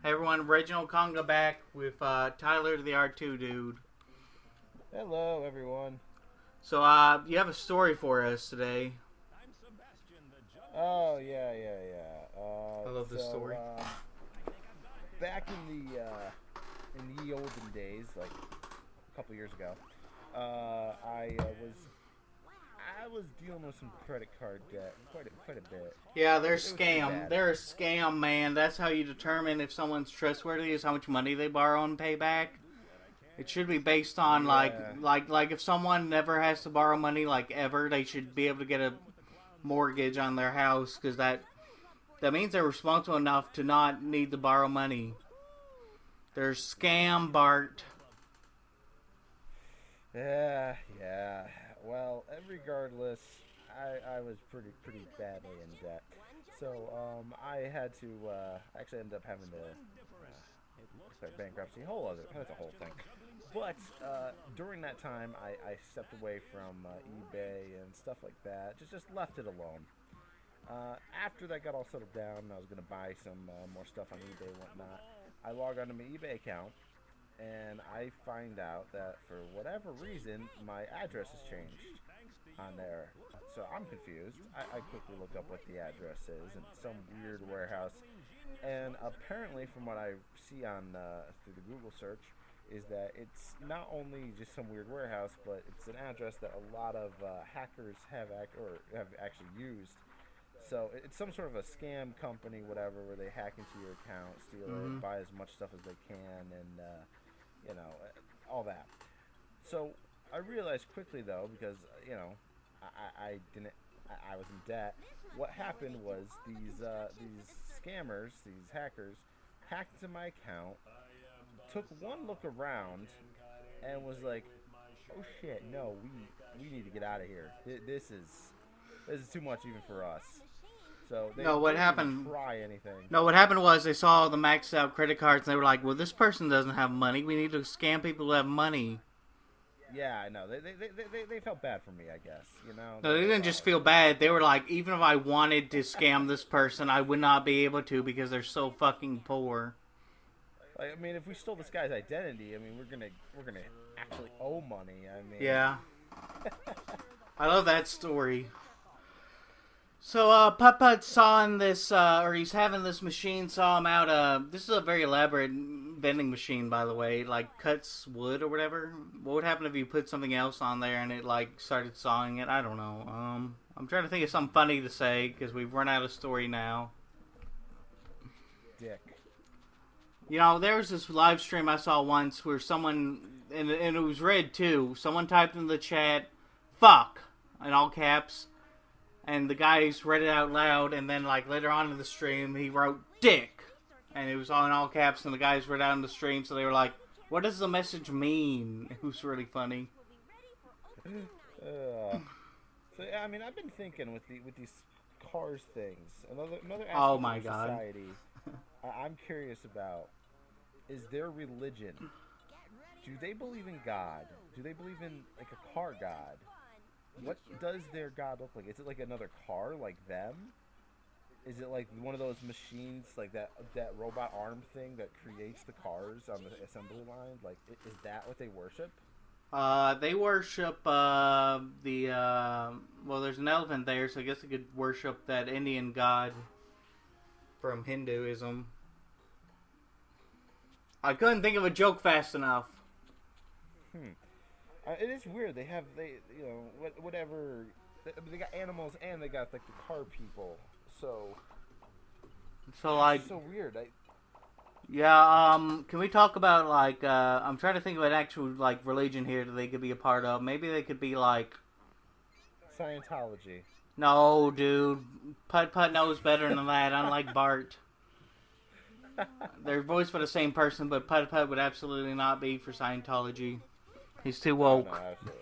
Hey everyone, Reginald Conga back with Tyler the R2 dude. Hello, everyone. So, you have a story for us today. Oh yeah. I love this story. Back in the olden days, like a couple years ago, I was dealing with some credit card debt, quite a bit. Yeah, they're It was pretty scam. bad. They're a scam, man. That's how you determine if someone's trustworthy is how much money they borrow and pay back. It should be based on Yeah, like if someone never has to borrow money like ever, they should be able to get a mortgage on their house because that means they're responsible enough to not need to borrow money. They're scam Bart. yeah. Well, regardless, I was pretty badly in debt. So I had to actually ended up having to declare bankruptcy. That's a whole thing. But during that time, I stepped away from eBay and stuff like that. Just left it alone. After that got all settled down, and I was gonna buy some more stuff on eBay and whatnot. I log onto my eBay account, and I find out that for whatever reason, my address has changed on there. So I'm confused. I quickly look up what the address is, and some weird warehouse. And apparently, from what I see on through the Google search, is that it's not only just some weird warehouse, but it's an address that a lot of hackers have actually used. So it's some sort of a scam company, whatever, where they hack into your account, steal it, Mm-hmm. buy as much stuff as they can, and all that. So I realized quickly, though, because I didn't, I was in debt. What happened was these scammers, these hackers, hacked into my account, took one look around, and was like, "Oh shit, no, we need to get out of here. This is too much even for us." So No, they what didn't even happened? try anything. No, what happened was they saw the maxed out credit cards and they were like, "Well, this person doesn't have money. We need to scam people who have money." Yeah, I know. They felt bad for me, I guess. No, they They're like, didn't just "Oh, feel bad. They were like, even if I wanted to scam this person, I would not be able to because they're so fucking poor. like, I mean, if we stole this guy's identity, I mean, we're gonna actually owe money. I mean, Yeah, I love that story. So, Putt Putt saw in this, or he's having this machine saw him out. This is a very elaborate vending machine, by the way. Like cuts wood or whatever. What would happen if you put something else on there and it like started sawing it? I don't know. I'm trying to think of something funny to say because we've run out of story now. dick. You know, there was this live stream I saw once where someone, and it was red too. Someone typed in the chat, "fuck," in all caps. And the guys read it out loud, and then like later on in the stream, he wrote "dick," and it was all in all caps. And the guys read out in the stream, so they were like, "What does the message mean?" It was really funny. So I mean, I've been thinking with these cars things. Another Oh aspect of my our god. society. I'm curious about is their religion. Do they believe in God? Do they believe in like a car god? What does their god look like? Is it like another car like them? Is it like one of those machines like that robot arm thing that creates the cars on the assembly line? Like is that what they worship? They worship the well. There's an elephant there, so I guess they could worship that Indian god from Hinduism. I couldn't think of a joke fast enough. Hmm. It is weird. They whatever. They got animals and they got like the car people. So So like, it's so weird. yeah. Can we talk about like? I'm trying to think of an actual like religion here that they could be a part of. Maybe they could be like. Scientology. No, dude. Putt Putt knows better than that. Unlike Bart, they're voiced by the same person, but Putt Putt would absolutely not be for Scientology. He's too No, woke. absolutely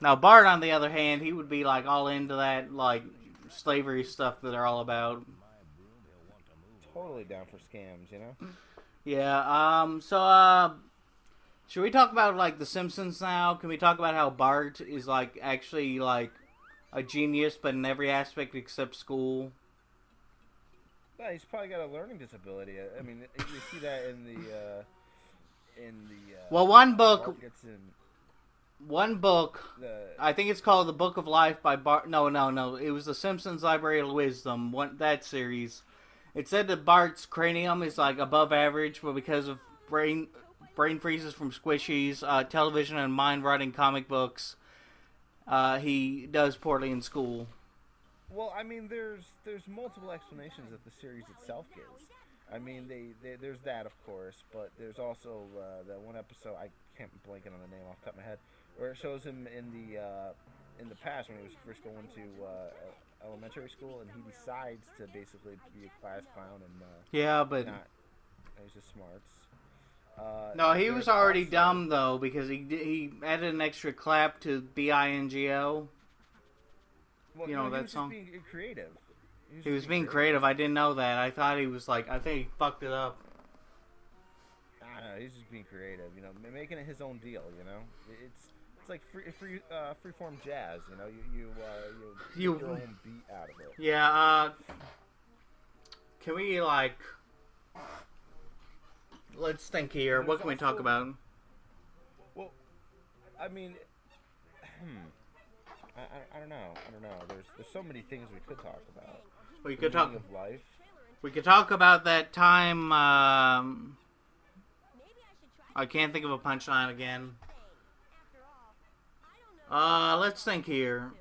Now Bart, on the other hand, he would be like all into that like slavery stuff that they're all about. not. Totally down for scams. Yeah. Should we talk about like The Simpsons now? Can we talk about how Bart is like actually like a genius, but in every aspect except school? No, he's probably got a learning disability. I mean, you see that in the Well, one book, Bart gets in the I think it's called The Book of Life by Bart. No. It was the Simpsons Library of Wisdom. That series. It said that Bart's cranium is like above average, but because of brain freezes from squishies, television, and mind writing comic books, he does poorly in school. Well, I mean, there's multiple explanations that the series itself gives. I mean, there's that, of course, but there's also that one episode, I can't blank it on the name off the top of my head, where it shows him in the past when he was first going to elementary school, and he decides to basically be a class clown and Yeah, but not use his smarts. no, he was already also, dumb though because he added an extra clap to bingo. Well, You know he that was song. Just being creative. He was being creative. I didn't know that. I thought he was like. I think he fucked it up. I don't know. He's just being creative. You know, making it his own deal. You know, it's like freeform jazz. You know, you make your own beat out of it. Yeah. Can we like? Let's think here. What can we talk about? Well, I mean, I don't know. There's so many things we could talk about. We could talk of life. We could talk about that time. I can't think of a punchline again. Let's think here.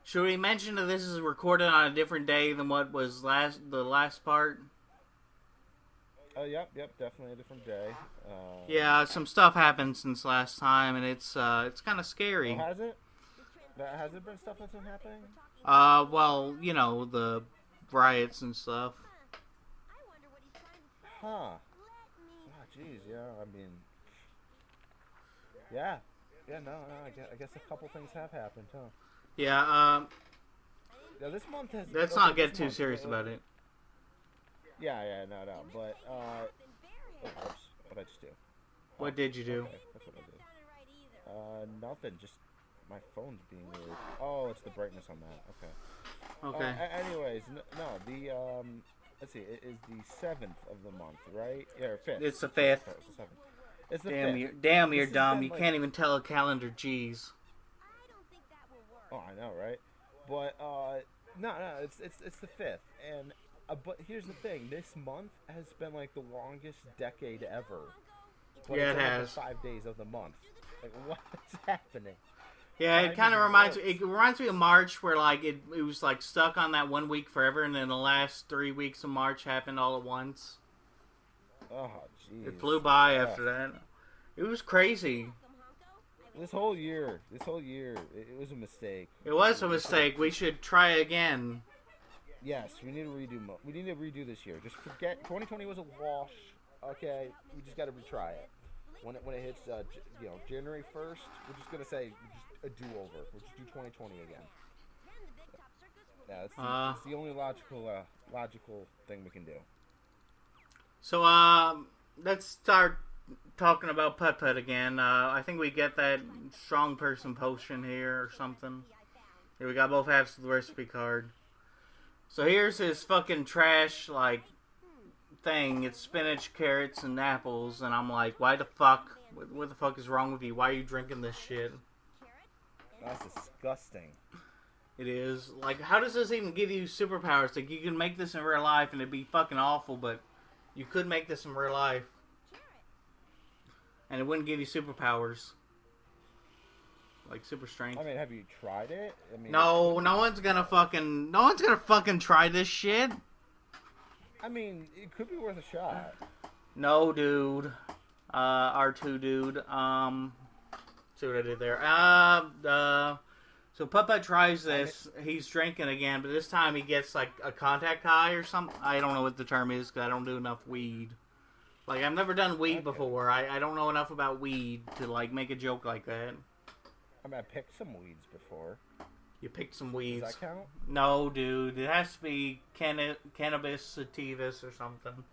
Should we mention that this is recorded on a different day than what was the last part? Oh, yep, definitely a different day. Yeah, some stuff happened since last time, and it's kind of scary. Oh, has it? Has there been stuff that's been happening? Well, you know, the riots and stuff. Huh. Oh, jeez, yeah, I mean... Yeah, no, I guess a couple things have happened, huh? Yeah, Yeah, this month has... let's not get too serious about it. Yeah, no, but, oh, whoops, what'd I just do? What did you do? Okay, that's what I did. Nothing, just my phone's being weird. Oh, it's the brightness on that, okay. Okay. Anyways, no, the, let's see, it is the 7th of the month, right? Yeah, or 5th. It's the 5th. It's the 7th. It's the 5th. Damn, you're This has dumb. been, You like- can't even tell a calendar. Jeez. Oh, I know, right? But, no, it's the 5th, and... but here's the thing: this month has been like the longest decade ever. But Yeah, it's it only has. 5 days of the month. Like, what's happening? Yeah, it Time kind of is reminds nuts. me. It reminds me of March, where like it was like stuck on that 1 week forever, and then the last 3 weeks of March happened all at once. Oh, jeez. It flew by after that. It was crazy. This whole year, it was a mistake. It was a mistake. We should try again. Yes, we need to redo. We need to redo this year. Just forget 2020 was a wash. Okay, we just got to retry it. When it hits, January 1st, we're just gonna say just a do-over. We'll just do 2020 again. Yeah, it's the only logical thing we can do. So, let's start talking about Putt Putt again. I think we get that strong person potion here or something. Here we got both halves of the recipe card. So here's his fucking trash, like, thing. It's spinach, carrots, and apples. And I'm like, why the fuck? What the fuck is wrong with you? Why are you drinking this shit? That's disgusting. It is. Like, how does this even give you superpowers? Like, you can make this in real life and it'd be fucking awful, but you could make this in real life. And it wouldn't give you superpowers. Like, super strength. I mean, have you tried it? I mean, No one's gonna fucking try this shit. I mean, it could be worth a shot. No, dude. R2 dude. See what I did there. So Putt Putt tries this. He's drinking again, but this time he gets like a contact high or something. I don't know what the term is because I don't do enough weed. Like, I've never done weed before. I don't know enough about weed to like make a joke like that. I mean, I picked some weeds before. You picked some weeds. Does that count? No, dude. It has to be cannabis sativas or something.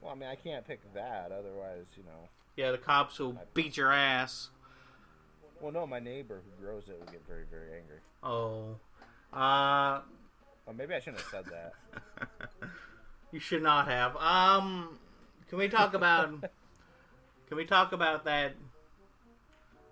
Well, I mean, I can't pick that. Otherwise, Yeah, the cops will beat your ass. Well, no, my neighbor who grows it would get very, very angry. Oh. Oh, maybe I shouldn't have said that. You should not have. Can we talk about? Can we talk about that?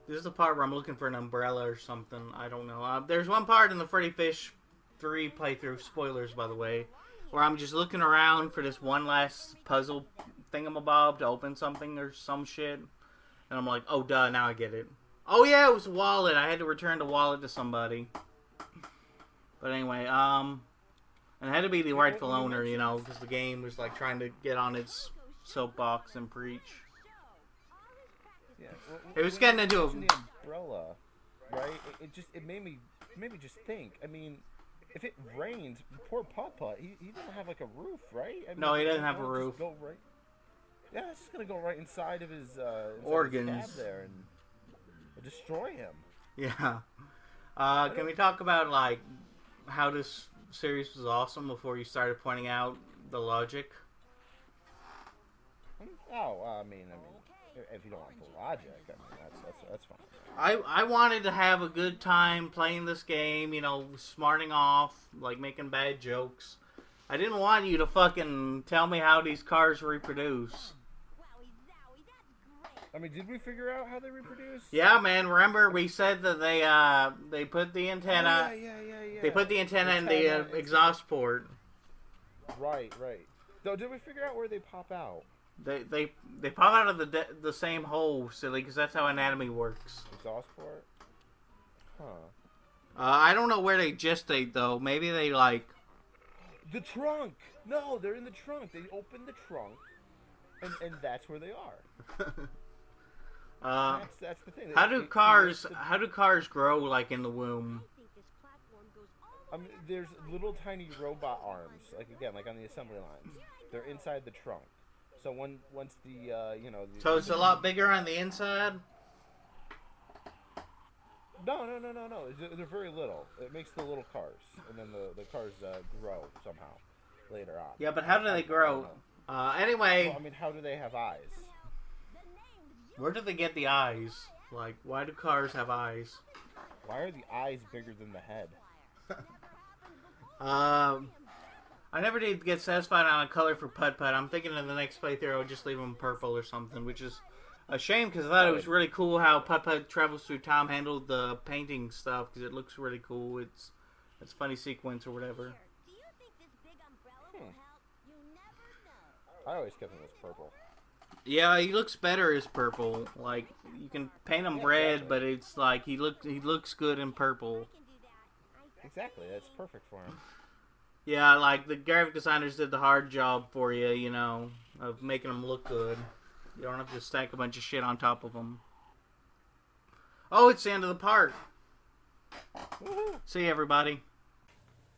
This is the part where I'm looking for an umbrella or something. I don't know. There's one part in the Freddy Fish 3 playthrough, spoilers by the way, where I'm just looking around for this one last puzzle thingamabob to open something or some shit. And I'm like, oh duh, now I get it. Oh yeah, it was a wallet. I had to return the wallet to somebody. But anyway, and it had to be the rightful owner, you know, because the game was like trying to get on its soapbox and preach. Yeah, It was getting into a... the umbrella, right? It made me just think. I mean, if it rained, poor Putt Putt, he doesn't have like a roof, right? I mean, No, he doesn't have a roof. Go right. Yeah, it's just gonna go right inside of his organs his cab there and destroy him. Yeah. Can we talk about like how this series was awesome before you started pointing out the logic? Oh, I mean, if you don't like the logic, I mean, that's fine. I wanted to have a good time playing this game, you know, smarting off, like making bad jokes. I didn't want you to fucking tell me how these cars reproduce. I mean, did we figure out how they reproduce? Yeah, man. Remember we said that they put the antenna. Oh, yeah. They put the antenna in the exhaust port. Right. So did we figure out where they pop out? They pop out of the same hole, silly, because that's how anatomy works. Exhaust port? Huh. I don't know where they gestate, though. Maybe they, like... The trunk! No, they're in the trunk. They open the trunk, and that's where they are. That's the thing. How do cars grow, like, in the womb? I mean, there's little tiny robot arms, like on the assembly lines. They're inside the trunk. So once the So it's a lot bigger on the inside? No. They're very little. It makes the little cars, and then the cars grow somehow later on. Yeah, but how do they grow? Anyway. Well, I mean, how do they have eyes? Where do they get the eyes? Like, why do cars have eyes? Why are the eyes bigger than the head? I never did get satisfied on a color for Putt Putt. I'm thinking in the next playthrough I would just leave him purple or something, which is a shame because I thought it was really cool how Putt Putt travels through time handled the painting stuff because it looks really cool. It's a funny sequence or whatever. I always kept him as purple. Yeah, he looks better as purple. Like you can paint him red, but it's like he looks good in purple. Exactly, that's perfect for him. Yeah, like the graphic designers did the hard job for you, you know, of making them look good. You don't have to stack a bunch of shit on top of them. Oh, it's the end of the part. Woohoo. See you, everybody.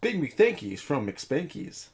Big McThankies from McSpankies.